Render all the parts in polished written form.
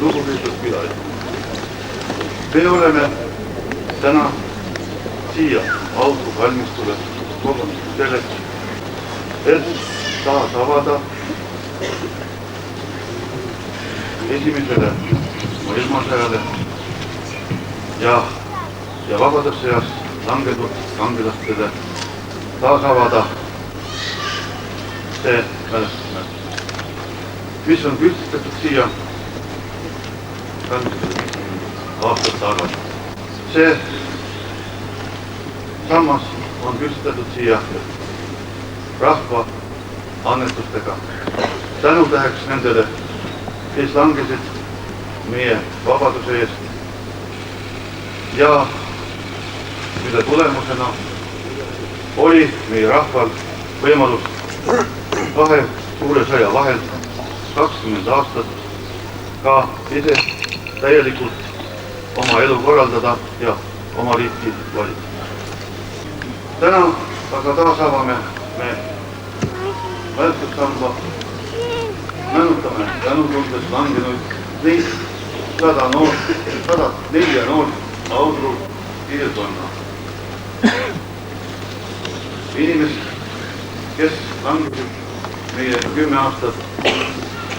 lugupeetud külalised. Me oleme täna siia auto valmistule kogunenud selleks, et taas avada esimesele ilmasõjale ja vabadussõjas langenud kangelastele taas avada see mälestusmärk, mis on püstitatud siia 50 aastat tagasi. See sammas on püstitatud siia rahva annetustega tänutäheks nendele, kes langesid meie vabaduse eest ja mille tulemusena oli meie rahval võimalus kahe suure sõja vahel 20 aastat ka ise täielikult oma elu korraldada ja oma riiki valida. Täna aga taas avame me mälestustamba, meenutame tänutundes langenuid neid 104 noort Audru piirkonna inimest, kes langesid meie 10 aastat,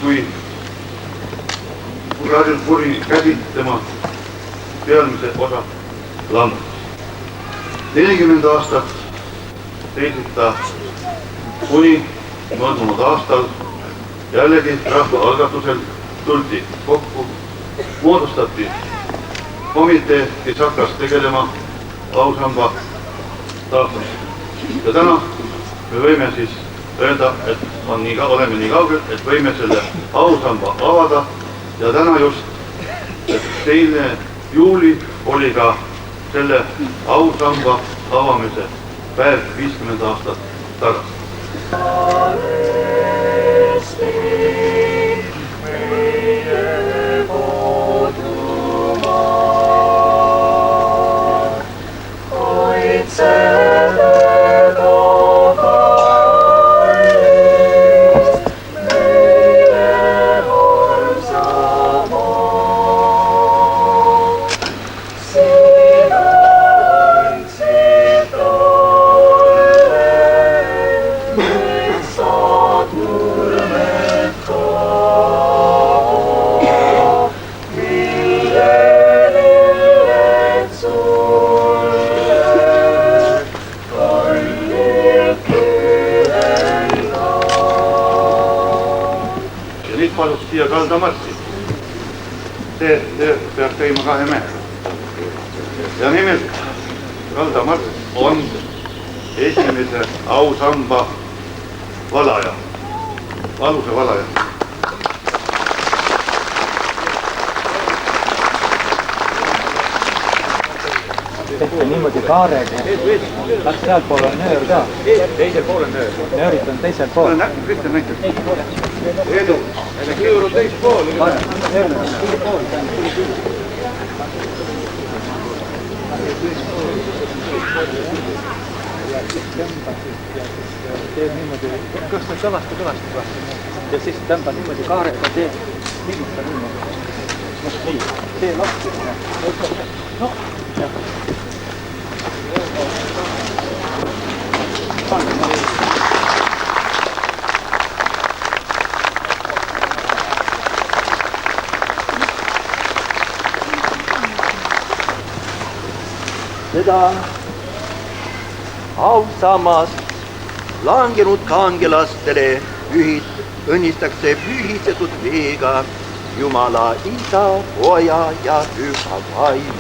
kui kuri käsid tema pealmise osa lammutas. 40 aastat seisid ta, kuni möödunud aastal jällegi rahva algatusel tuldi kokku, moodustati komitee, kes hakkas tegelema ausamba taastamisega. Ja täna me võime siis öelda, et oleme nii kaugel, et võime selle ausamba avada ja täna just 2. juuli oli ka selle ausamba avamise päev 50 aastat tagasi. Palus siia kaldamassi. See peaks käima 2 mehega. Ja nimelt kaldamass on esimese ausamba valaja, aluse valaja. Tehti niimoodi kaarega. Kas sealt pool on nöör ka? Teisel pool on nöör. Nöörid on teisel pool. Kristjan näitab. Edu, nöör on teisel pool. Nöör on teisel pool. Teeb niimoodi, kas ta kõvasti ja siis tõmbad niimoodi kaarega, teeb niimoodi niimoodi. Nii, tee lahti. No, jah. Seda ausammast langenud kangelastele õnnistakse pühitsetud veega Jumala Isa, Poja ja Püha Vaim.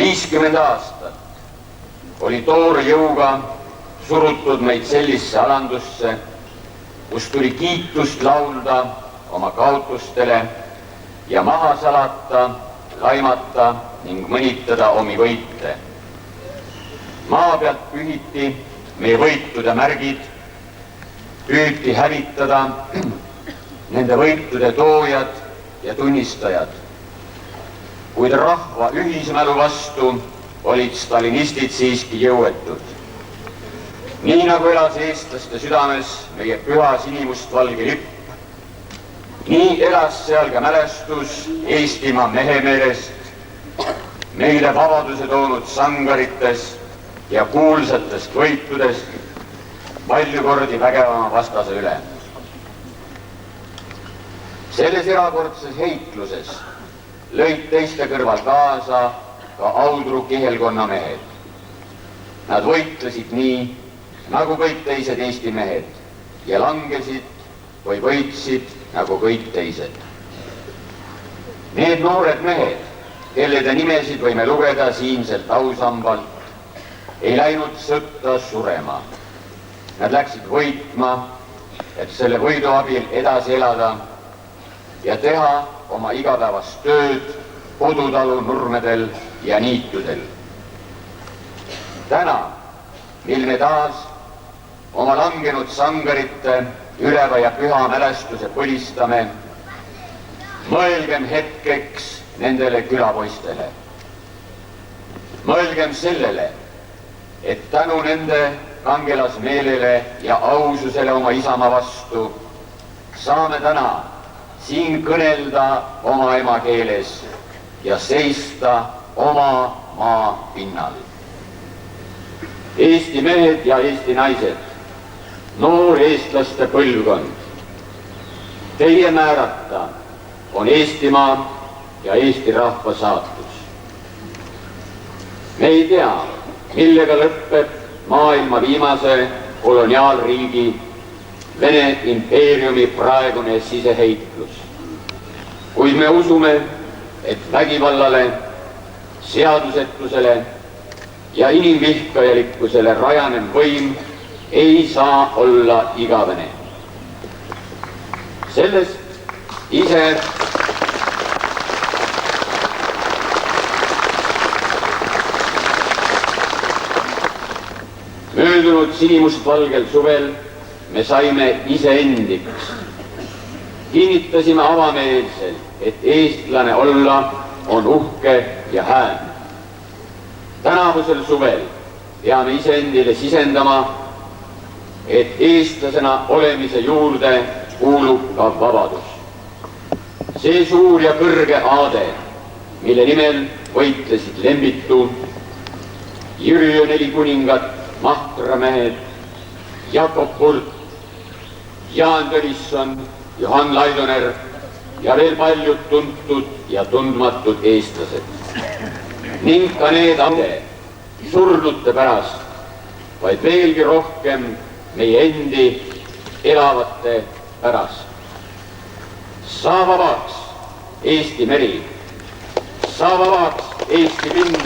50 aastat oli toore jõuga surutud meid sellisesse alandusse, kus tuli kiitust laulda oma kaotustele ja maha salata, laimata ning mõnitada omi võite. Maa pealt pühiti meie võitude märgid, püüti hävitada nende võitude toojad ja tunnistajad. Kuid rahva ühismälu vastu olid stalinistid siiski jõuetud. Nii nagu elas eestlaste südames meie püha sinimustvalge lipp, nii elas seal ka mälestus Eestimaa mehemeelest, meile vabaduse toonud sangaritest ja kuulsatest võitudest palju kordi vägevama vastase üle. Selles erakordses heitluses lõid teiste kõrval kaasa ka Audru kihelkonna mehed. Nad võitlesid nii, nagu kõik teised Eesti mehed ja langesid või võitsid nagu kõik teised. Need noored mehed, kellede nimesid võime lugeda siinselt ausambalt, ei läinud sõtta surema. Nad läksid võitma, et selle võidu abil edasi elada ja teha oma igapäevast tööd kodutalu nurmedel ja niitudel. Täna, mil me taas oma langenud sangarite üleva ja püha mälestuse põlistame, mõelgem hetkeks nendele külapoistele. Mõelgem sellele, et tänu nende kangelasmeelele ja aususele oma isamaa vastu saame täna siin kõnelda oma emakeeles ja seista oma maa pinnal. Eesti mehed ja Eesti naised, noor eestlaste põlvkond, teie määrata on Eestimaa ja Eesti rahva saatus. Me ei tea, millega lõpeb maailma viimase koloniaalriigi Vene impeeriumi praegune siseheitlus. Kuid me usume, et vägivallale, seadusetusele ja inimvihkajalikkusele rajanev võim ei saa olla igavene. Sellest ise möödunud sinimustvalgel suvel me saime iseendiks. Kinnitasime avameelselt, et eestlane olla on uhke ja hääl. Tänavusel suvel peame iseendile sisendama, et eestlasena olemise juurde kuulub ka vabadus. See suur ja kõrge aade, mille nimel võitlesid Lembitu, Jüri neli kuningat, Mahtra mehed, Jakob Hurt, Jaan Tõnisson, Johan Laidoner ja veel paljud tuntud ja tundmatud eestlased. Ning ka need surnute pärast, vaid veelgi rohkem meie endi elavate pärast. Saa vabaks Eesti meri, saa vabaks Eesti lind.